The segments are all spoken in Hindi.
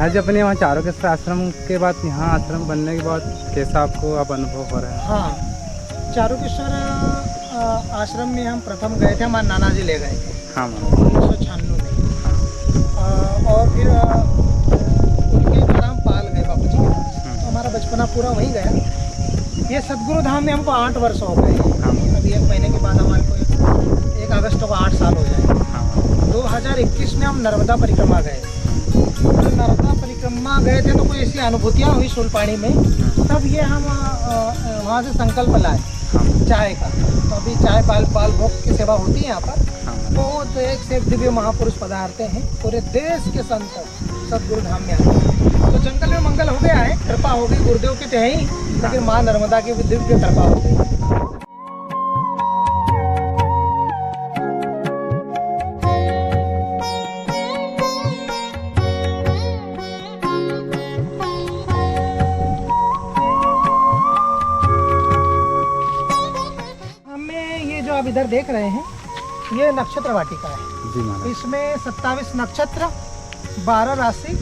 महाराज अपने वहाँ चारों आश्रम के बाद यहाँ आश्रम बनने के बाद कैसा आपको अब अनुभव हो रहा है? हाँ, चारुकेश्वर आश्रम में हम प्रथम गए थे, हमारे नाना जी ले गए थे। हाँ 1996 में। और फिर उनके घर हम पाल गए बापू जी के पास, तो हमारा बचपना पूरा वहीं गया। ये सदगुरु धाम में हमको 8 वर्ष हो गए। अभी 1 महीने के बाद हमारे को 1 अगस्त को 8 साल हो जाए। 2021 में हम नर्मदा परिक्रमा गए। तो नर्मदा परिक्रमा गए थे तो कोई ऐसी अनुभूतियाँ हुई सुलपानी में, तब ये हम वहाँ से संकल्प लाए चाय का। तो अभी चाय बाल भोग की सेवा होती है यहाँ पर। बहुत एक से एक दिव्य महापुरुष पधारते हैं, पूरे देश के संत सदगुरु धाम में आते हैं। तो जंगल में मंगल हो गया है, कृपा हो गई, गुरुदेव की तो है ही, लेकिन माँ नर्मदा की भी दिव्य कृपा हो गई। आप इधर देख रहे हैं, ये नक्षत्र वाटिका है जी महाराज। इसमें 27 नक्षत्र, 12 राशि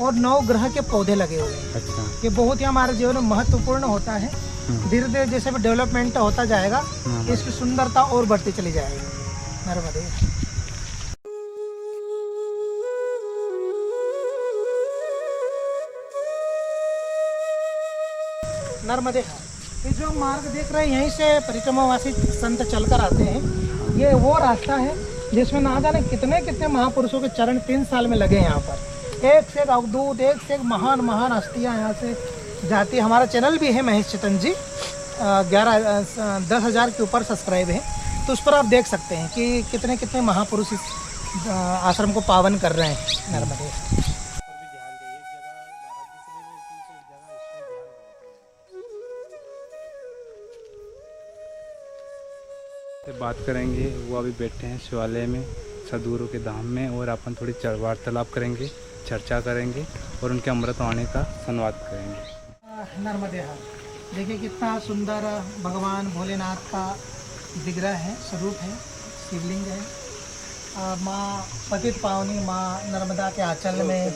और 9 ग्रह के पौधे लगे हुए हैं। अच्छा। ये बहुत ही हमारे जीवन में महत्वपूर्ण होता है। धीरे धीरे जैसे भी डेवलपमेंट होता जाएगा, इसकी सुंदरता और बढ़ती चली जाएगी। नर्मदे नर्मदे। ये जो मार्ग देख रहे हैं, यहीं से परिक्रमावासी संत चलकर आते हैं। ये वो रास्ता है जिसमें ना जाने कितने कितने महापुरुषों के चरण 3 साल में लगे हैं। यहाँ पर एक से एक अवधूत, एक से एक महान महान हस्तियाँ यहाँ से जाती है। हमारा चैनल भी है महेश चेतन जी, 10,000 के ऊपर सब्सक्राइब है, तो उस पर आप देख सकते हैं कि कितने कितने महापुरुष इस आश्रम को पावन कर रहे हैं। नर्मदे से बात करेंगे, वो अभी बैठे हैं शिवालय में सदगुरु के धाम में, और अपन थोड़ी वार्तालाप करेंगे, चर्चा करेंगे और उनके अमृतवाणी का संवाद करेंगे। नर्मदे हाल देखिए कितना सुंदर भगवान भोलेनाथ का विग्रह है, स्वरूप है, शिवलिंग है। माँ पतित पावनी माँ नर्मदा के आंचल में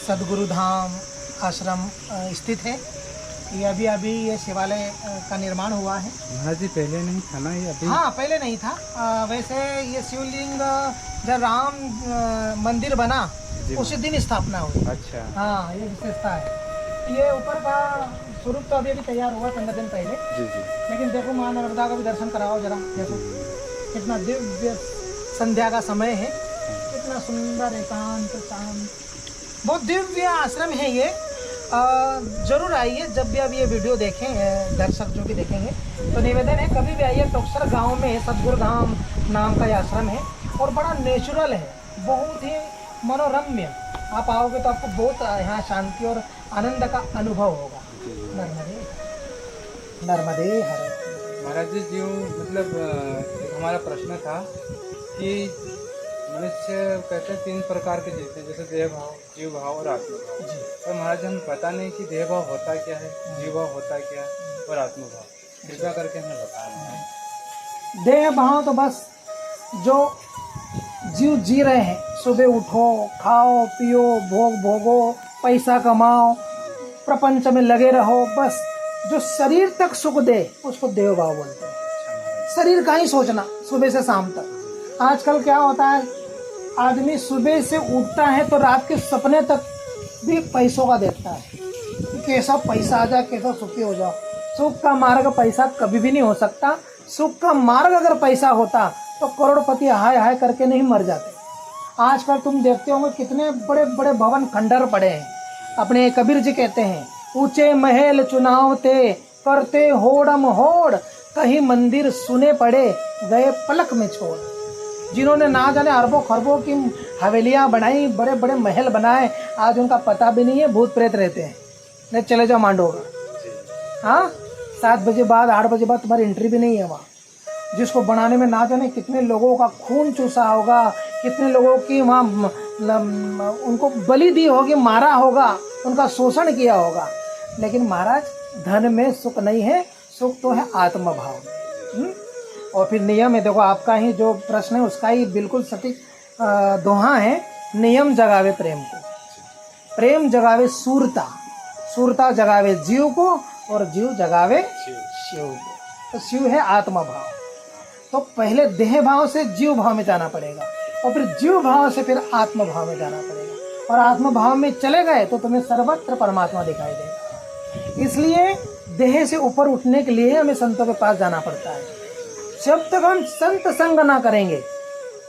सदगुरु धाम आश्रम स्थित है। ये अभी ये शिवालय का निर्माण हुआ है। महाराज जी पहले नहीं था ना ये? अभी हाँ, पहले नहीं था। वैसे ये शिवलिंग जब राम मंदिर बना उसी दिन स्थापना हुई। अच्छा। हाँ, ये विशेषता है। ये ऊपर का स्वरूप तो अभी तैयार हुआ 15 दिन पहले। जी। लेकिन देखो माँ नर्मदा का भी दर्शन कराओ जरा। देखो कितना दिव्य संध्या का समय है, कितना सुंदर एकांत शांत, बहुत दिव्य आश्रम है ये। जरूर आइए, जब भी आप ये वीडियो देखें, दर्शक जो भी देखेंगे, तो निवेदन है कभी भी आइए। टोकसर गांव में सदगुरु धाम नाम का ये आश्रम है और बड़ा नेचुरल है, बहुत ही मनोरम्य। आप आओगे तो आपको बहुत यहाँ शांति और आनंद का अनुभव होगा। नर्मदे नर्मदे हर। महाराज जी जो मतलब एक हमारा प्रश्न था कि मनुष्य कहते हैं 3 प्रकार के जीते, जैसे देह भाव, जीव भाव और आत्म भाव। तो महाराज हम पता नहीं कि देह भाव होता क्या है, जीव भाव होता क्या है और आत्म भाव, कृपया करके हमें बताना। देह भाव तो बस जो जीव जी रहे हैं, सुबह उठो, खाओ पियो, भोग भोगो, पैसा कमाओ, प्रपंच में लगे रहो, बस जो शरीर तक सुख दे उसको देह भाव बोलते हैं। शरीर का ही सोचना सुबह से शाम तक। आजकल क्या होता है, आदमी सुबह से उठता है तो रात के सपने तक भी पैसों का देखता है कि कैसा पैसा आ जाए, कैसा सुखी हो जाओ। सुख का मार्ग पैसा कभी भी नहीं हो सकता। सुख का मार्ग अगर पैसा होता तो करोड़पति हाय हाय करके नहीं मर जाते। आजकल तुम देखते होंगे कितने बड़े बड़े भवन खंडर पड़े हैं। अपने कबीर जी कहते हैं, ऊंचे महल चुनावते करते होड़म होड़, कहीं मंदिर सुने पड़े गए पलक में छोड़। जिन्होंने ना जाने अरबों खरबों की हवेलियां बनाई, बड़े बड़े महल बनाए, आज उनका पता भी नहीं है, भूत प्रेत रहते हैं। नहीं चले जाओ मांडोगा, हाँ 7 बजे बाद 8 बजे बाद तुम्हारी एंट्री भी नहीं है वहाँ। जिसको बनाने में ना जाने कितने लोगों का खून चूसा होगा, कितने लोगों की वहाँ उनको बलि दी होगी, मारा होगा, उनका शोषण किया होगा। लेकिन महाराज धन में सुख नहीं है, सुख तो है आत्मभाव में। और फिर नियम है, देखो आपका ही जो प्रश्न है उसका ही बिल्कुल सटीक दोहा है, नियम जगावे प्रेम को। प्रेम जगावे सूरता, सूरता जगावे जीव को, और जीव जगावे शिव को। तो शिव है आत्मा भाव। तो पहले देह भाव से जीव भाव में जाना पड़ेगा, और फिर जीव भाव से फिर आत्म भाव में जाना पड़ेगा, और आत्म भाव में चले गए तो तुम्हें सर्वत्र परमात्मा दिखाई देगा। इसलिए देह से ऊपर उठने के लिए हमें संतों के पास जाना पड़ता है। जब तक हम संत संग ना करेंगे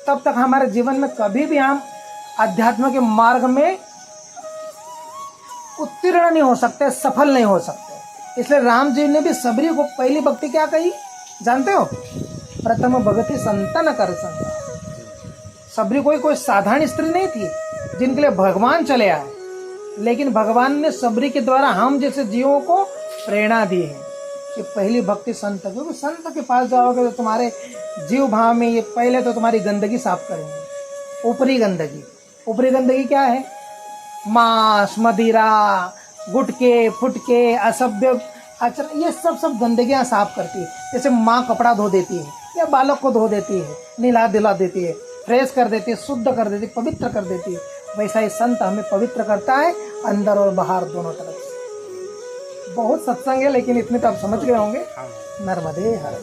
तब तक हमारे जीवन में कभी भी हम अध्यात्म के मार्ग में उत्तीर्ण नहीं हो सकते, सफल नहीं हो सकते। इसलिए राम जी ने भी सबरी को पहली भक्ति क्या कही जानते हो? प्रथम भगति संतन कर संग। सबरी कोई साधारण स्त्री नहीं थी जिनके लिए भगवान चले आए, लेकिन भगवान ने सबरी के द्वारा हम जैसे जीवों को प्रेरणा दी है कि पहली भक्ति संत, क्योंकि संत के पास जाओगे तो तुम्हारे जीव भाव में ये पहले तो तुम्हारी गंदगी साफ करेंगे। ऊपरी गंदगी, ऊपरी गंदगी क्या है? मांस, मदिरा, गुटके, फुटके, असभ्य आचरण, ये सब गंदगियाँ साफ करती है। जैसे माँ कपड़ा धो देती है या बालक को धो देती है, नहला दिला देती है, फ्रेश कर देती है, शुद्ध कर देती है, पवित्र कर देती है, वैसा ही संत हमें पवित्र करता है अंदर और बाहर दोनों तरफ से। बहुत सत्संग है, लेकिन इतने तो आप समझ गए होंगे। नर्मदे हर